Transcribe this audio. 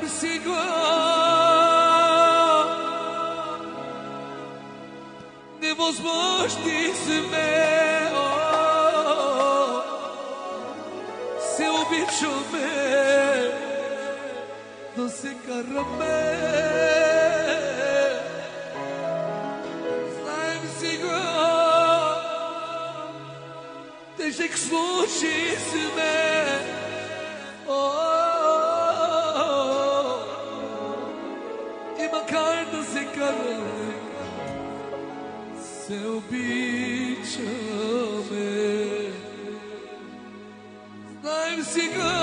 Знаем сега, невъзможни сме, се обичаме да се караме. Знаем сега, тежък случай сме, и макар да се караме, се обичаме. Знаем сега,